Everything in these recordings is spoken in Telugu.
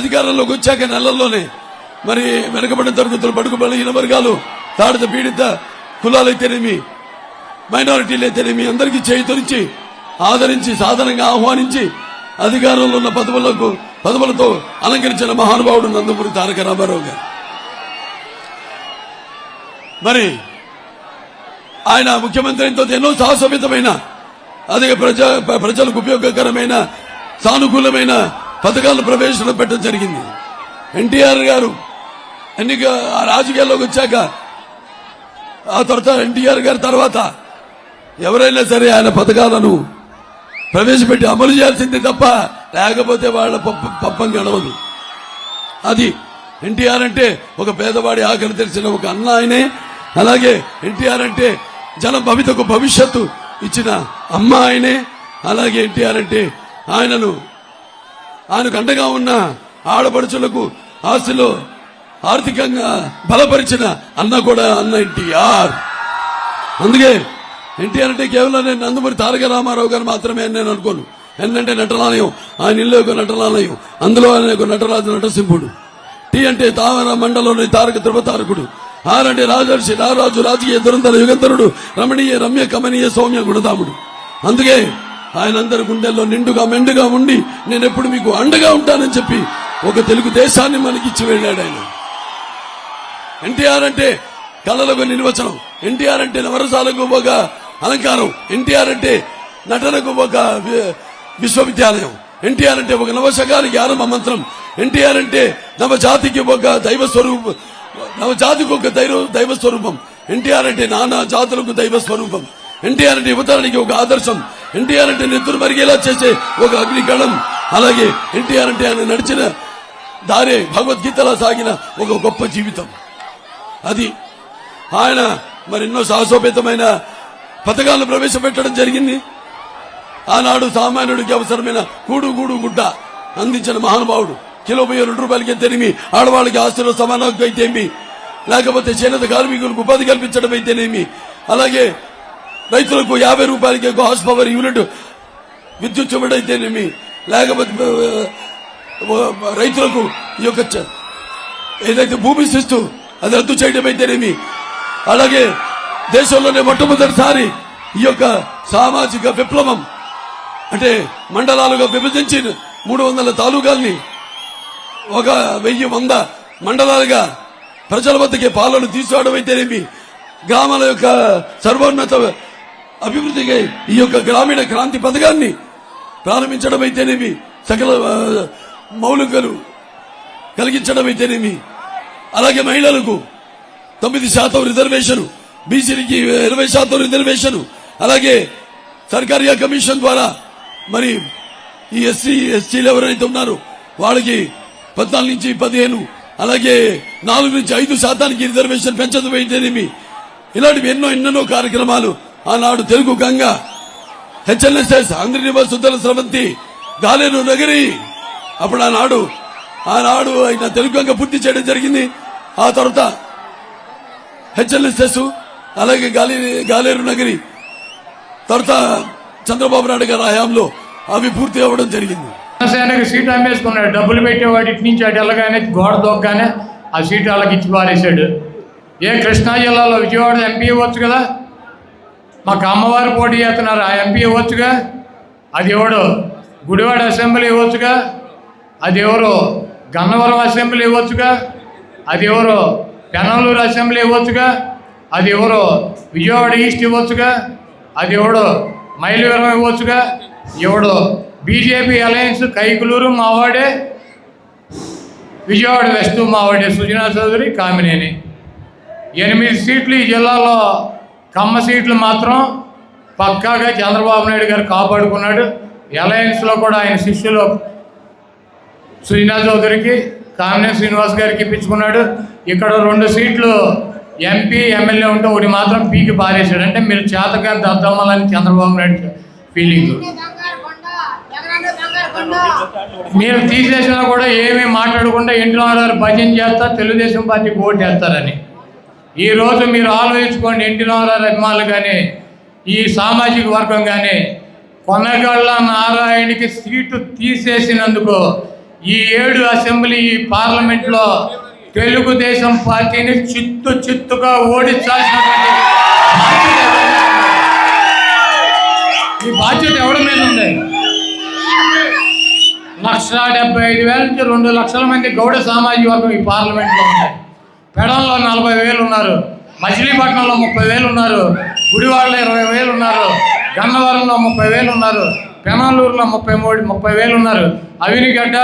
అధికారంలోకి వచ్చాక నెలల్లోనే మరి వెనుకబడిన తరగతులు, బడుగు బలహీన వర్గాలు, తాడిత పీడిత కులాలైతేనేమి, మైనారిటీలైతేనేమి అందరికీ చేయితొలిచి ఆదరించి సాధారణంగా ఆహ్వానించి అధికారంలో ఉన్న పదవులతో అలంకరించిన మహానుభావుడు నందమూరి తారక రామారావు గారు. మరి ఆయన ముఖ్యమంత్రితో ఎన్నో సాహసోపేతమైన అధిక ప్రజలకు ఉపయోగకరమైన సానుకూలమైన పథకాలను ప్రవేశపెట్టడం జరిగింది. ఎన్టీఆర్ గారు రాజకీయాల్లోకి వచ్చాక ఆ తర్వాత ఎన్టీఆర్ గారి తర్వాత ఎవరైనా సరే ఆయన పథకాలను ప్రవేశపెట్టి అమలు చేయాల్సిందే తప్ప లేకపోతే వాళ్ళ పప్పం గడవదు. అది ఎన్టీఆర్ అంటే ఒక పేదవాడి ఆకలి తెలిసిన ఒక అన్న ఆయనే. అలాగే ఎన్టీఆర్ అంటే జన భవితకు భవిష్యత్తు ఇచ్చిన అమ్మ ఆయనే. అలాగే ఎన్టీఆర్ అంటే ఆయనకు అండగా ఉన్న ఆడపడుచులకు ఆస్తిలో ఆర్థికంగా బలపరిచిన అన్న కూడా అన్న ఎన్టీఆర్. అందుకే ఎన్టీఆర్ అంటే కేవలం నేను నందమూరి తారక రామారావు గారు మాత్రమే అని నేను అనుకోను. ఏంటంటే నటనాలయం, ఆయన ఇల్లు ఒక నటనాలయం, అందులో ఆయన ఒక నటరాజు నటసింహుడు. టీ అంటే తామర మండలంలోని తారక ధృవతారకుడు. ఆర్ అంటే రాజర్షి, రారాజు, రాజకీయ దురంతర యుగంతరుడు, రమణీయ రమ్య కమనీయ సౌమ్య గుణధాముడు. అందుకే ఆయన అందరి గుండెల్లో నిండుగా మెండుగా ఉండి నేను ఎప్పుడు మీకు అండగా ఉంటానని చెప్పి ఒక తెలుగు దేశాన్ని మనకిచ్చి వెళ్ళాడు ఆయన. ఎన్టీఆర్ అంటే కళలకు నిర్వచనం, ఎన్టీఆర్ అంటే నవరసాలకు ఒక అలంకారం, ఎన్టీఆర్ అంటే నటనకు ఒక విశ్వవిద్యాలయం, ఎన్టీఆర్ అంటే ఒక నవశకానికి ఆరంభ మంత్రం, ఎన్టీఆర్ అంటే నవజాతికి ఒక దైవ స్వరూపం, నవజాతికి ఒక దైవ స్వరూపం, ఎన్టీఆర్ అంటే నానా జాతులకు దైవ స్వరూపం, ఎన్టీఆర్ అంటే యువతరానికి ఒక ఆదర్శం, ఎన్టీఆర్ అంటే నెత్తురు మరిగేలా చేసే ఒక అగ్నికళం. అలాగే ఎన్టీఆర్ అంటే ఆయన నడిచిన దారే భగవద్గీతలా సాగిన ఒక గొప్ప జీవితం. అది ఆయన మరెన్నో సాహసోపేతమైన పథకాలను ప్రవేశపెట్టడం జరిగింది. ఆనాడు సామాన్యుడికి అవసరమైన కూడు గుడ్డ అందించిన మహానుభావుడు. కిలో 2 రూపాయలకి తెరిమి, ఆడవాళ్ళకి ఆస్తిలో సమానం అయితేమి, లేకపోతే చేనేత కార్మికులకు ఉపాధి కల్పించడం అయితేనేమి, అలాగే రైతులకు 50 రూపాయలకి హార్స్ పవర్ యూనిట్ విద్యుత్ ఇవ్వడైతేనేమి, లేకపోతే రైతులకు ఈ యొక్క ఏదైతే భూమి శిస్తు అది రద్దు చేయడం అయితేనేమి, అలాగే దేశంలోనే మొట్టమొదటిసారి ఈ యొక్క సామాజిక విప్లవం అంటే మండలాలుగా విభజించి 300 తాలూకాల్ని 1,100 మండలాలుగా ప్రజల వద్దకే పాలన తీసుకోవడం అయితేనేమి, గ్రామాల యొక్క సర్వోన్నత అభివృద్ధికి ఈ యొక్క గ్రామీణ క్రాంతి పథకాన్ని ప్రారంభించడం అయితేనేమి, సకల మౌలికలు కలిగించడం అయితేనేమి, అలాగే మహిళలకు 9% రిజర్వేషన్, బీసీలకి 20% రిజర్వేషన్, అలాగే సర్కారియా కమిషన్ ద్వారా మరి ఈ ఎస్సీలు ఎవరైతే ఉన్నారో వాళ్ళకి 14 నుంచి 15, అలాగే 4 నుంచి 5% రిజర్వేషన్ పెంచడం అయితేనేమి, ఇలాంటివి ఎన్నెన్నో కార్యక్రమాలు ఆనాడు తెలుగు గంగ, హెచ్ఎల్ఎస్ఎస్, ఆంధ్రనివాస్, సుద్దల స్రవంతి, గాలేరు నగరి, అప్పుడు ఆనాడు ఆయన తెలుగు గంగ పూర్తి చేయడం జరిగింది. ఆ తర్వాత హెచ్ఎల్ఎస్ఎస్, అలాగే గాలేరు నగరి తర్వాత చంద్రబాబు నాయుడు గారి హయాంలో అవి పూర్తి అవ్వడం జరిగింది. జనసేనకి సీట్ అమ్మేసుకున్నాడు. డబ్బులు పెట్టేవాడు ఇటు నుంచి అటు వెళ్ళగానే గోడ దొక్కగానే ఆ సీటు వాళ్ళకి ఇచ్చి పారేశాడు. కృష్ణా జిల్లాలో విజయవాడ ఎంపీ ఇవ్వచ్చు కదా, మాకు అమ్మవారు పోటీ చేస్తున్నారు, ఆ ఎంపీ ఇవ్వచ్చుగా. అది ఎవడు గుడివాడ అసెంబ్లీ ఇవ్వచ్చుగా, అది ఎవరు గన్నవరం అసెంబ్లీ ఇవ్వచ్చుగా, అది ఎవరు పెనమలూరు అసెంబ్లీ ఇవ్వచ్చుగా, అది ఎవరు విజయవాడ ఈస్ట్ ఇవ్వచ్చుగా, అది ఎవడు మైలవరం ఇవ్వచ్చుగా, ఎవడు బీజేపీ అలయన్స్ కైకులూరు మావాడే, విజయవాడ వెస్ట్ మావాడే, సుజనా చౌదరి, కామినేని. 8 సీట్లు ఈ జిల్లాలో. కమ్మ సీట్లు మాత్రం పక్కాగా చంద్రబాబు నాయుడు గారు కాపాడుకున్నాడు. అలయన్స్లో కూడా ఆయన శిష్యులు సుజనా చౌదరికి, కామినేని శ్రీనివాస్ గారికి ఇప్పించుకున్నాడు. ఇక్కడ 2 సీట్లు ఎంపీ ఎమ్మెల్యే ఉంటే ఒకటి మాత్రం పీకి పారేశాడు. అంటే మీరు చేతగా దద్దమ్మలని చంద్రబాబు నాయుడు ఫీలింగ్. మీరు తీసేసినా కూడా ఏమీ మాట్లాడకుండా ఎన్టీ రామారావు భజన చేస్తా తెలుగుదేశం పార్టీకి ఓటు వేస్తారని. ఈరోజు మీరు ఆలోచించుకోండి, ఎన్టీ రామారావు అభిమానులు కానీ ఈ సామాజిక వర్గం కానీ కొనగళ్ళ నారాయణకి సీటు తీసేసినందుకు ఈ 7 అసెంబ్లీ పార్లమెంట్లో తెలుగుదేశం పార్టీని చిత్తుగా ఓడించాల్సినటువంటి ఈ బాధ్యత ఎవరి మీద ఉంది? 1,75,000 నుంచి 2 లక్షల మంది గౌడ సామాజిక వర్గం ఈ పార్లమెంట్లో ఉంది. పెడంలో 40,000 ఉన్నారు, మచిలీపట్నంలో 30,000 ఉన్నారు, గుడివాడలో 20,000 ఉన్నారు, గన్నవరంలో 30,000 ఉన్నారు, పెనాలూరులో 30,000 ఉన్నారు, అవినిగడ్డ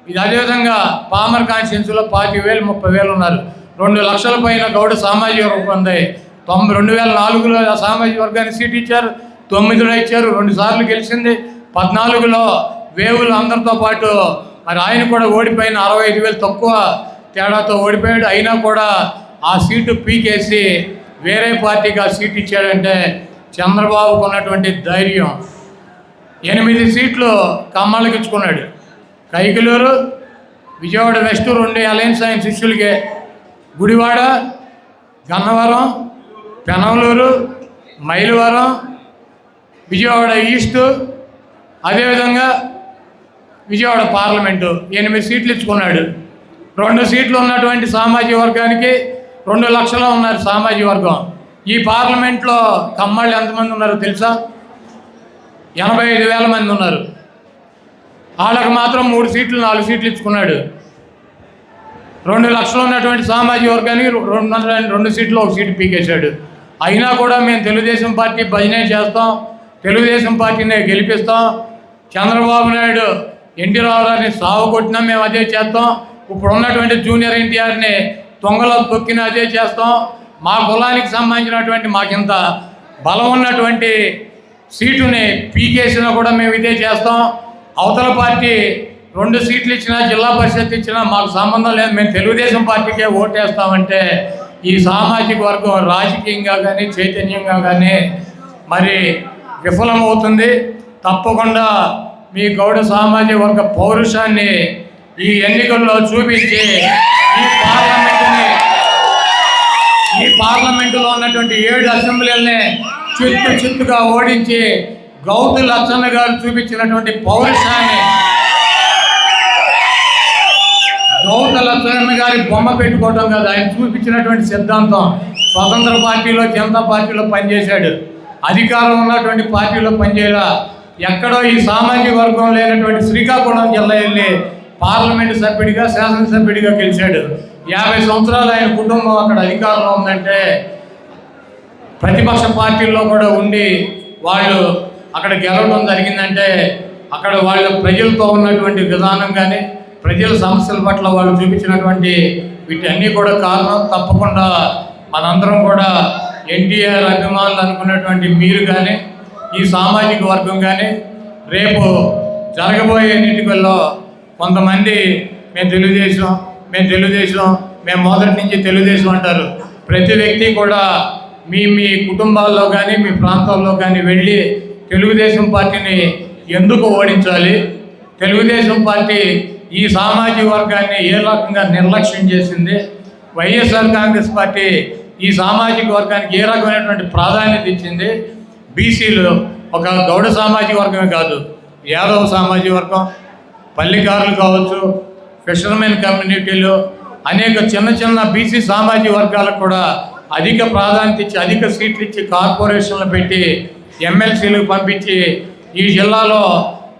ఇది అదేవిధంగా పామర్ కాన్స్టిట్యున్సీలో 25,000 30,000 ఉన్నారు. 2 లక్షల పైన గౌడ సామాజిక వర్గం ఉంది. 2004లో సామాజిక వర్గానికి సీట్ ఇచ్చారు, 9లో ఇచ్చారు, 2 సార్లు గెలిచింది. 14లో వేవులు అందరితో పాటు మరి ఆయన కూడా ఓడిపోయిన 65,000 తక్కువ తేడాతో ఓడిపోయాడు. అయినా కూడా ఆ సీటు పీకేసి వేరే పార్టీకి ఆ సీట్ ఇచ్చాడంటే చంద్రబాబుకు ఉన్నటువంటి ధైర్యం. 8 సీట్లు కమ్మాళ్ళకి ఇచ్చుకున్నాడు. కైకలూరు, విజయవాడ వెస్ట్ 2 అలయన్స్ ఆయన శిష్యులకే, గుడివాడ, గన్నవరం, పెనమలూరు, మైలవరం, విజయవాడ ఈస్ట్, అదేవిధంగా విజయవాడ పార్లమెంటు 8 సీట్లు ఇచ్చుకున్నాడు. 2 సీట్లు ఉన్నటువంటి సామాజిక వర్గానికి 2 లక్షలు ఉన్నారు సామాజిక వర్గం. ఈ పార్లమెంట్లో కమ్మాళ్ళు ఎంతమంది ఉన్నారో తెలుసా? 85,000 మంది ఉన్నారు. వాళ్ళకి మాత్రం 3 సీట్లు 4 సీట్లు ఇచ్చుకున్నాడు. 2 లక్షలు ఉన్నటువంటి సామాజిక వర్గానికి 2 సీట్లు 1 సీటు పీకేశాడు. అయినా కూడా మేము తెలుగుదేశం పార్టీ భజనే చేస్తాం, తెలుగుదేశం పార్టీనే గెలిపిస్తాం, చంద్రబాబు నాయుడు ఎన్టీ రామారావుని సాగు కొట్టినా మేము అదే చేస్తాం, ఇప్పుడు ఉన్నటువంటి జూనియర్ ఎన్టీఆర్ని తొంగలో తొక్కినా అదే చేస్తాం, మా కులానికి సంబంధించినటువంటి మాకింత బలం ఉన్నటువంటి సీటుని పీకేసినా కూడా మేము ఇదే చేస్తాం, అవతల పార్టీ 2 సీట్లు ఇచ్చినా జిల్లా పరిషత్ ఇచ్చినా మాకు సంబంధం లేదు, మేము తెలుగుదేశం పార్టీకే ఓటేస్తామంటే ఈ సామాజిక వర్గం రాజకీయంగా కానీ చైతన్యంగా కానీ మరి విఫలమవుతుంది. తప్పకుండా మీ గౌడ సామాజిక వర్గ పౌరుషాన్ని ఈ ఎన్నికల్లో చూపించి ఈ పార్లమెంటులో ఉన్నటువంటి 7 అసెంబ్లీలని చిత్తుగా ఓడించి గౌతు లచ్చన్న గారు చూపించినటువంటి పౌరుషాన్ని, గౌతు లచ్చన్న గారి బొమ్మ పెట్టుకోవడం కాదు, ఆయన చూపించినటువంటి సిద్ధాంతం. స్వతంత్ర పార్టీలో జనతా పార్టీలో పనిచేశాడు, అధికారం ఉన్నటువంటి పార్టీలో పనిచేయాల. ఎక్కడో ఈ సామాజిక వర్గం లేనటువంటి శ్రీకాకుళం జిల్లా వెళ్ళి పార్లమెంటు సభ్యుడిగా శాసనసభ్యుడిగా గెలిచాడు. 50 సంవత్సరాలు ఆయన కుటుంబం అక్కడ అధికారంలో ఉందంటే ప్రతిపక్ష పార్టీల్లో కూడా ఉండి వాళ్ళు అక్కడ గెలవడం జరిగిందంటే అక్కడ వాళ్ళ ప్రజలతో ఉన్నటువంటి విధానం కానీ ప్రజల సమస్యల పట్ల వాళ్ళు చూపించినటువంటి వీటన్నీ కూడా కారణం. తప్పకుండా మనందరం కూడా ఎన్టీఆర్ అభిమానులు అనుకున్నటువంటి మీరు కానీ ఈ సామాజిక వర్గం కానీ రేపు జరగబోయే ఎన్నికల్లో కొంతమంది మేము తెలుగుదేశం మేము మొదటి నుంచి తెలుగుదేశం అంటారు. ప్రతి వ్యక్తి కూడా మీ కుటుంబాల్లో కానీ మీ ప్రాంతాల్లో కానీ వెళ్ళి తెలుగుదేశం పార్టీని ఎందుకు ఓడించాలి, తెలుగుదేశం పార్టీ ఈ సామాజిక వర్గాన్ని ఏ రకంగా నిర్లక్ష్యం చేసింది, వైఎస్ఆర్ కాంగ్రెస్ పార్టీ ఈ సామాజిక వర్గానికి ఏ రకమైనటువంటి ప్రాధాన్యత ఇచ్చింది, బీసీలు ఒక గౌడ సామాజిక వర్గమే కాదు, యాదవ సామాజిక వర్గం, పల్లికారులు కావచ్చు, ఫిషర్మెన్ కమ్యూనిటీలు, అనేక చిన్న బీసీ సామాజిక వర్గాలకు కూడా అధిక ప్రాధాన్యత ఇచ్చి అధిక సీట్లు ఇచ్చి కార్పొరేషన్లు పెట్టి ఎమ్మెల్సీలకు పంపించి ఈ జిల్లాలో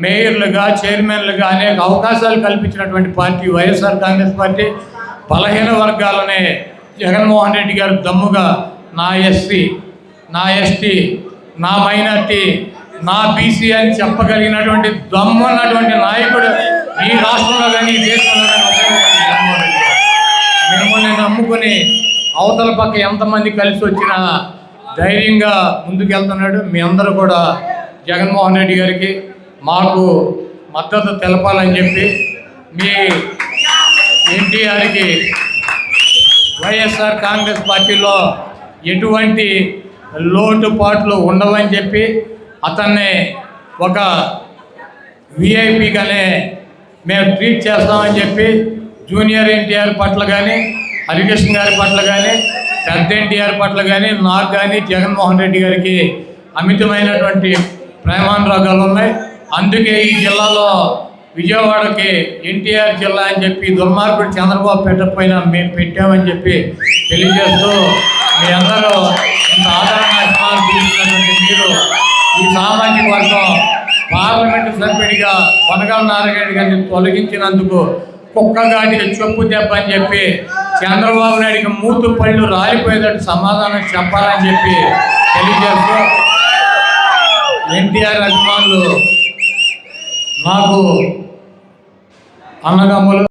మేయర్లుగా చైర్మన్లుగా అనేక అవకాశాలు కల్పించినటువంటి పార్టీ వైఎస్ఆర్ కాంగ్రెస్ పార్టీ. బలహీన వర్గాలనే జగన్మోహన్ రెడ్డి గారు దమ్ముగా నా ఎస్సీ, నా ఎస్టీ, నా మైనార్టీ, నా బీసీ అని చెప్పగలిగినటువంటి దమ్ము ఉన్నటువంటి నాయకుడు ఈ రాష్ట్రంలో కానీ ఈ దేశంలో కానీ జగన్మోహన్ రెడ్డి గారు. మిమ్మల్ని నమ్ముకొని అవతల పక్క ఎంతమంది కలిసి వచ్చినా ధైర్యంగా ముందుకెళ్తున్నాడు. మీ అందరూ కూడా జగన్మోహన్ రెడ్డి గారికి మాకు మద్దతు తెలపాలని చెప్పి మీ ఎన్టీఆర్కి వైఎస్ఆర్ కాంగ్రెస్ పార్టీలో ఎటువంటి లోటుపాట్లు ఉండవని చెప్పి అతన్ని ఒక విఐపిగానే మేము ట్రీట్ చేస్తామని చెప్పి జూనియర్ ఎన్టీఆర్ పట్ల కానీ హరికృష్ణ గారి పట్ల కానీ పెద్ద ఎన్టీఆర్ పట్ల కానీ నాకు కానీ జగన్మోహన్ రెడ్డి గారికి అమితమైనటువంటి ప్రేమానురాగాలు ఉన్నాయి. అందుకే ఈ జిల్లాలో విజయవాడకి ఎన్టీఆర్ జిల్లా అని చెప్పి దుర్మార్గుడు చంద్రబాబు పెట్టకపోయినా మేము పెట్టామని చెప్పి తెలియజేస్తూ మీ అందరూ ఇంత ఆదరణ అభిమానం చూపిస్తున్నటువంటి మీరు ఈ సామాజిక వర్గం పార్లమెంటు సభ్యుడిగా కొనగల నారాయణ గారిని తొలగించినందుకు కుక్కగాడికి చెప్పు దెబ్బ అని చెప్పి చంద్రబాబు నాయుడికి మూతు పళ్ళు రాలిపోయేటట్టు సమాధానం చెప్పాలని చెప్పి తెలియజేస్తూ ఎన్టీఆర్ అభిమానులు నాకు అన్నదమ్ములు